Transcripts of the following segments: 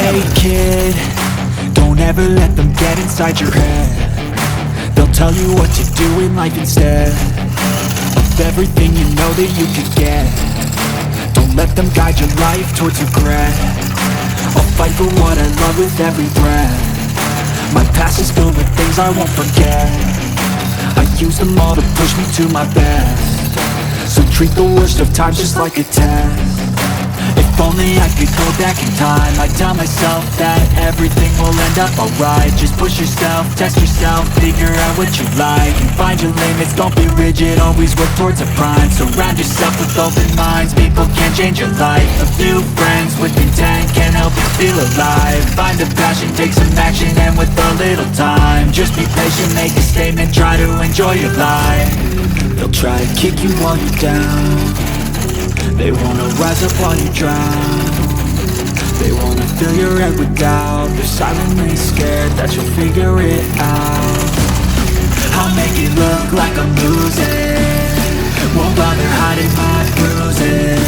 Hey kid, don't ever let them get inside your head. They'll tell you what to do in life instead of everything you know that you could get. Don't let them guide your life towards regret. I'll fight for what I love with every breath. My past is filled with things I won't forget. I use them all to push me to my best. So treat the worst of times just like a test. If only I could go back in time, I'd tell myself that everything will end up alright. Just push yourself, test yourself, figure out what you like, and find your limits, don't be rigid, always work towards a prime. Surround yourself with open minds, people can change your life. A few friends with intent can help you feel alive. Find a passion, take some action, and with a little time, just be patient, make a statement, try to enjoy your life. They'll try to kick you while you're down. They wanna rise up while you drown. They wanna fill your head with doubt. They're silently scared that you'll figure it out. I'll make it look like I'm losing, won't bother hiding my bruises.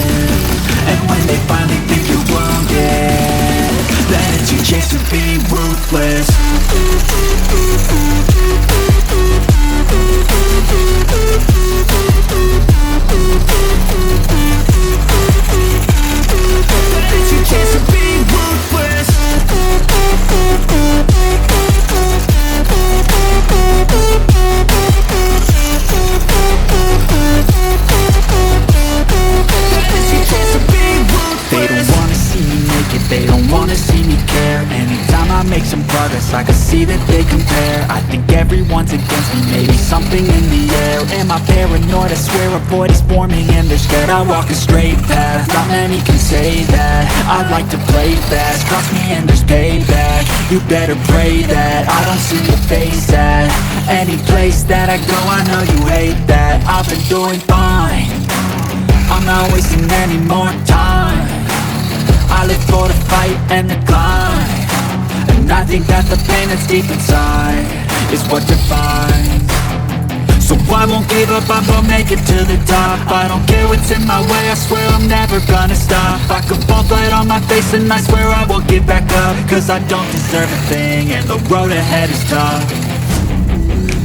And when they finally think you're wounded, then it's your chance to be ruthless. It's your chance to be ruthless. They don't wanna see me make it, they don't wanna see me care. Anytime I make some progress, I can see that they compare. I think everyone's against me, maybe something in the air. Am I paranoid? I swear a void is forming and they're scared. I walk a straight path, not many can say that. I like to play fast, cross me and there's payback. You better pray that I don't see your face at any place that I go. I know you hate that. I've been doing fine, I'm not wasting any more time. I live for the fight and the climb, and I think that the pain that's deep inside is what defines. So I won't give up, I'm gonna make it to the top. I don't care what's in my way, I swear I'm never gonna stop. I could fall flat on my face and I swear I won't give back up, cause I don't deserve a thing and the road ahead is tough.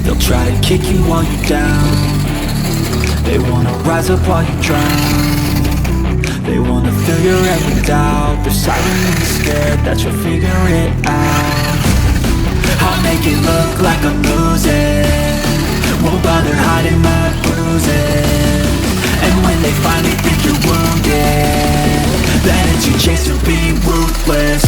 They'll try to kick you while you're down. They wanna rise up while you drown. They wanna fill your head with doubt. They're silently scared that you'll figure it out. I'll make it look like I'm losing, won't bother hiding my bruises. And when they finally think you're wounded, then it's your chance to be ruthless.